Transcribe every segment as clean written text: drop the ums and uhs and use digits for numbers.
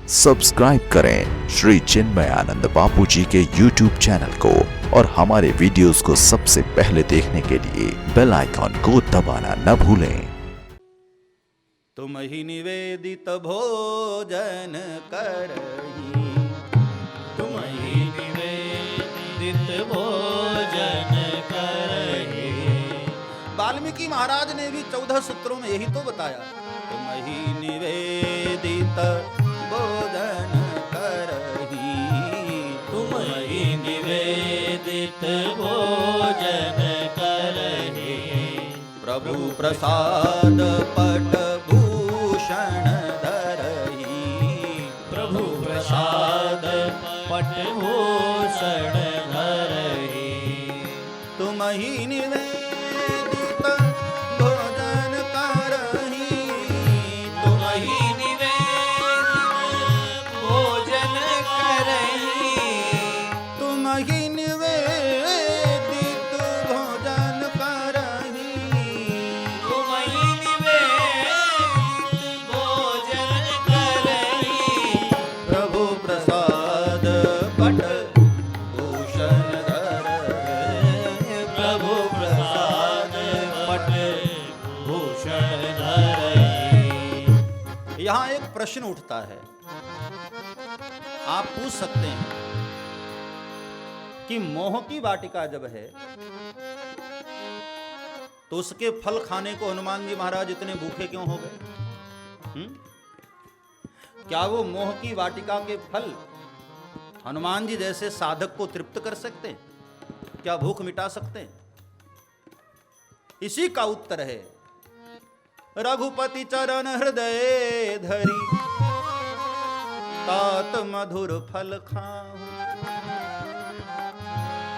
Subscribe करें श्री चिन्मयानंद बापू जी के YouTube channel को और हमारे वीडियोस को सबसे पहले देखने के लिए बेल आइकॉन को दबाना न भूलें। तुम ही निवेदित भोजन करही, तुम ही निवेदित भोजन करहि। वाल्मीकि महाराज ने भी 14 सूत्रों में यही तो बताया। तुम ही निवेदित भोजन करही, तुम ही निवेदित भोजन करहि। प्रभु प्रसाद पट भूषण धरही, प्रभु प्रसाद पट भूषण धरहि। तुम ही निवेदित भोजन करही, तुम ही निवेदित भोजन करहि। तुम ही निवेदित भोजन करही, तुम ही निवेदित भोजन करहि। प्रभु प्रसाद पट भूषण धरही, प्रभु प्रसाद पट भूषण धरहि। यहाँ एक प्रश्न उठता है, आप पूछ सकते हैं कि मोह की वाटिका जब है तो उसके फल खाने को हनुमान जी महाराज इतने भूखे क्यों हो गए? क्या वो मोह की वाटिका के फल हनुमान जी जैसे साधक को तृप्त कर सकते हैं? क्या भूख मिटा सकते हैं? इसी का उत्तर है रघुपति चरण हृदय धरी, तात मधुर फल खाऊं।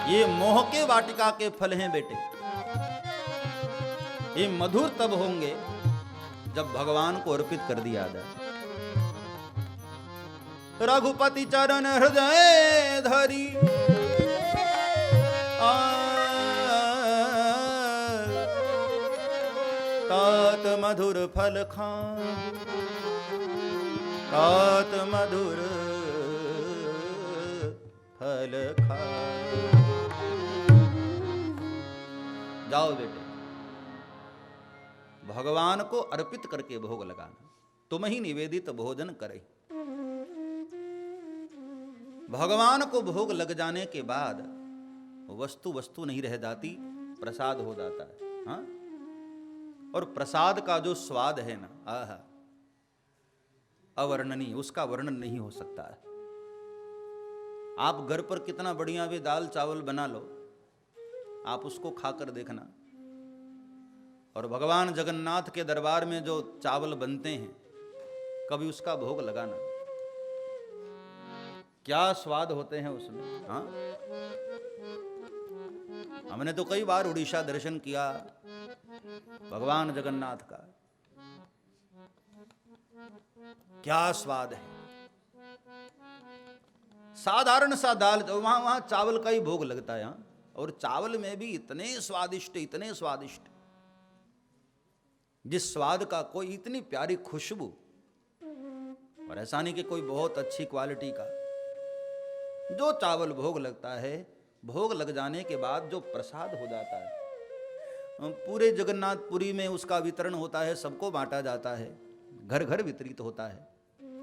ये मोह के वाटिका के फल हैं बेटे। ये मधुर तब होंगे जब भगवान को अर्पित कर दिया जाए। रघुपति चरण हृदय धरी, तात मधुर फल खाऊं, तात मधुर फल खाऊं। जाओ बेटे, भगवान को अर्पित करके भोग लगाना। तुम ही निवेदित भोजन करे। भगवान को भोग लग जाने के बाद वस्तु वस्तु नहीं रह जाती, प्रसाद हो जाता है। हाँ? और प्रसाद का जो स्वाद है ना, आहा, अवर्णनीय, उसका वर्णन नहीं हो सकता है। आप घर पर कितना बढ़िया भी दाल चावल बना लो, आप उसको खाकर देखना, और भगवान जगन्नाथ के दरबार में जो चावल बनते हैं, कभी उसका भोग लगाना, क्या स्वाद होते हैं उसमें। हाँ? हमने तो कई बार उड़ीसा दर्शन किया भगवान जगन्नाथ का, क्या स्वाद है। साधारण सा दाल, वहां चावल का ही भोग लगता है। हाँ? और चावल में भी इतने स्वादिष्ट, इतने स्वादिष्ट, जिस स्वाद का कोई, इतनी प्यारी खुशबू, और ऐसा नहीं कि कोई बहुत अच्छी क्वालिटी का। जो चावल भोग लगता है, भोग लग जाने के बाद जो प्रसाद हो जाता है, पूरे जगन्नाथपुरी में उसका वितरण होता है, सबको बांटा जाता है, घर घर वितरित होता है,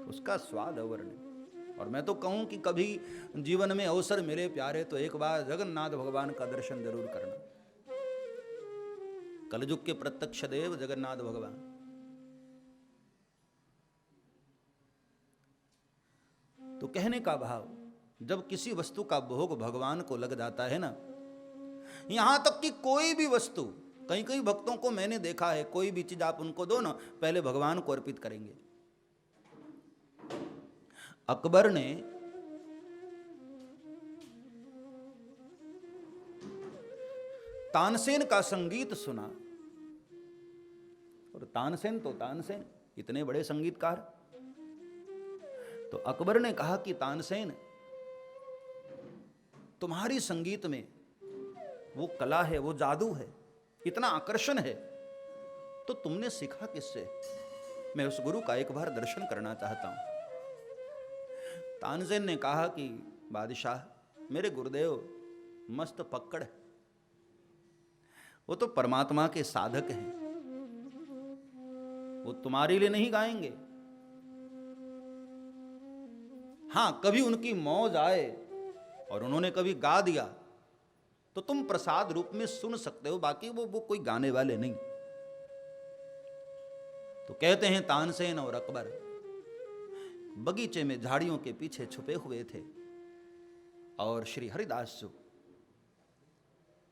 उसका स्वाद अवर्णनीय। और मैं तो कहूं कि कभी जीवन में अवसर मिले प्यारे, तो एक बार जगन्नाथ भगवान का दर्शन जरूर करना। कलयुग के प्रत्यक्ष देव जगन्नाथ भगवान। तो कहने का भाव, जब किसी वस्तु का भोग भगवान को लग जाता है ना, यहां तक कि कोई भी वस्तु, कई कई भक्तों को मैंने देखा है, कोई भी चीज आप उनको दो ना, पहले भगवान को अर्पित करेंगे। अकबर ने तानसेन का संगीत सुना, और तानसेन तो तानसेन, इतने बड़े संगीतकार। तो अकबर ने कहा कि तानसेन, तुम्हारी संगीत में वो कला है, वो जादू है, इतना आकर्षण है, तो तुमने सीखा किससे? मैं उस गुरु का एक बार दर्शन करना चाहता हूं। तानसेन ने कहा कि बादशाह, मेरे गुरुदेव मस्त पक्कड़ है, वो तो परमात्मा के साधक हैं, वो तुम्हारे लिए नहीं गाएंगे। हां, कभी उनकी मौज आए और उन्होंने कभी गा दिया तो तुम प्रसाद रूप में सुन सकते हो, बाकी वो कोई गाने वाले नहीं। तो कहते हैं तानसेन और अकबर बगीचे में झाड़ियों के पीछे छुपे हुए थे और श्री हरिदास जी,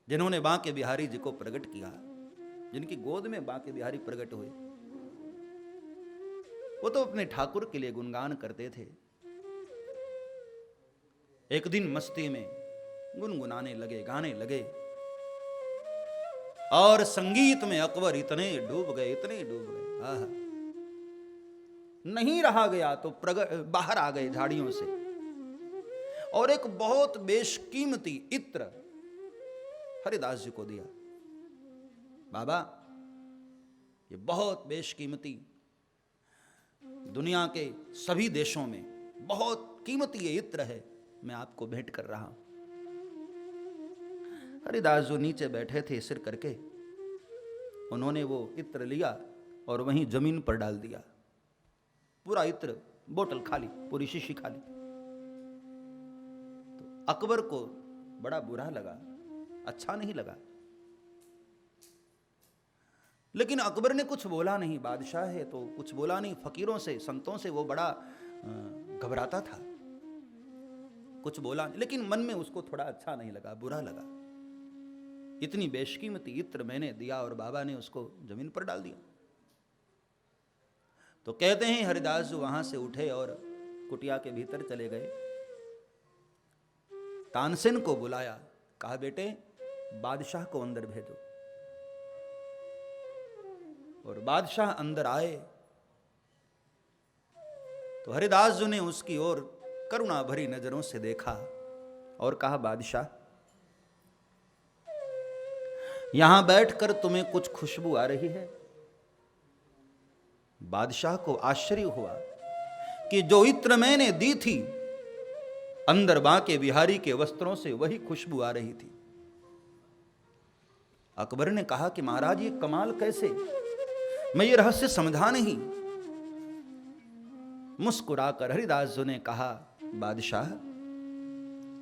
जिन्होंने बांके बिहारी जी को प्रकट किया, जिनकी गोद में बांके बिहारी प्रकट हुए, वो तो अपने ठाकुर के लिए गुणगान करते थे। एक दिन मस्ती में गुनगुनाने लगे, गाने लगे, और संगीत में अकबर इतने डूब गए, इतने डूब गए, आहा, नहीं रहा गया तो बाहर आ गए झाड़ियों से, और एक बहुत बेशकीमती इत्र हरिदास जी को दिया। बाबा, ये बहुत बेशकीमती, दुनिया के सभी देशों में बहुत कीमती ये इत्र है, मैं आपको भेंट कर रहा हूं। हरिदास जो नीचे बैठे थे सिर करके, उन्होंने वो इत्र लिया और वहीं जमीन पर डाल दिया। पूरा इत्र, बोतल खाली, पूरी शीशी खाली। तो अकबर को बड़ा बुरा लगा, अच्छा नहीं लगा, लेकिन अकबर ने कुछ बोला नहीं। बादशाह है तो कुछ बोला नहीं। फकीरों से, संतों से वो बड़ा घबराता था, कुछ बोला नहीं, लेकिन मन में उसको थोड़ा अच्छा नहीं लगा, बुरा लगा। इतनी बेशकीमती इत्र मैंने दिया और बाबा ने उसको जमीन पर डाल दिया। तो कहते हैं हरिदास जी वहां से उठे और कुटिया के भीतर चले गए। तानसेन को बुलाया, कहा बेटे बादशाह को अंदर भेजो। और बादशाह अंदर आए तो हरिदास जी ने उसकी ओर करुणा भरी नजरों से देखा और कहा, बादशाह यहां बैठकर तुम्हें कुछ खुशबू आ रही है? बादशाह को आश्चर्य हुआ कि जो इत्र मैंने दी थी, अंदर बांके बिहारी के वस्त्रों से वही खुशबू आ रही थी। अकबर ने कहा कि महाराज ये कमाल कैसे, मैं ये रहस्य समझा नहीं। मुस्कुराकर हरिदास जी ने कहा, बादशाह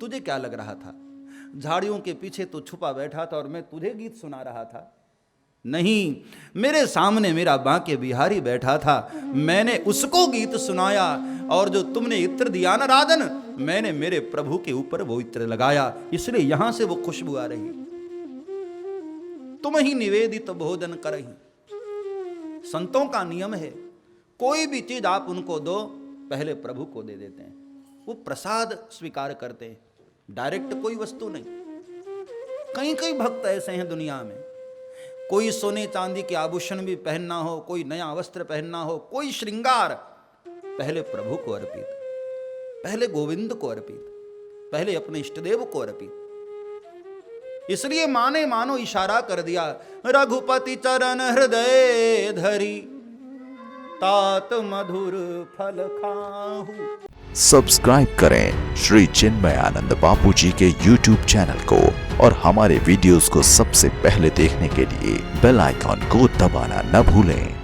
तुझे क्या लग रहा था? झाड़ियों के पीछे तू छुपा बैठा था और मैं तुझे गीत सुना रहा था? नहीं, मेरे सामने मेरा बांके बिहारी बैठा था, मैंने उसको गीत सुनाया, और जो तुमने इत्र दिया ना राजन, मैंने मेरे प्रभु के ऊपर वो इत्र लगाया, इसलिए यहां से वो खुशबू आ रही। तुम ही निवेदित भोजन करही। संतों का नियम है, कोई भी चीज आप उनको दो, पहले प्रभु को दे देते हैं, वो प्रसाद स्वीकार करते हैं, डायरेक्ट कोई वस्तु नहीं। कई कई भक्त ऐसे हैं दुनिया में, कोई सोने चांदी के आभूषण भी पहनना हो, कोई नया वस्त्र पहनना हो, कोई श्रृंगार, पहले प्रभु को अर्पित, पहले गोविंद को अर्पित, पहले अपने इष्टदेव को अर्पित। इसलिए माने मानो इशारा कर दिया, रघुपति चरण हृदय धरी, तात मधुर फल खाहू। सब्सक्राइब करें श्री चिन्मयानंद बापू जी के YouTube चैनल को और हमारे वीडियोस को सबसे पहले देखने के लिए बेल आइकॉन को दबाना न भूलें।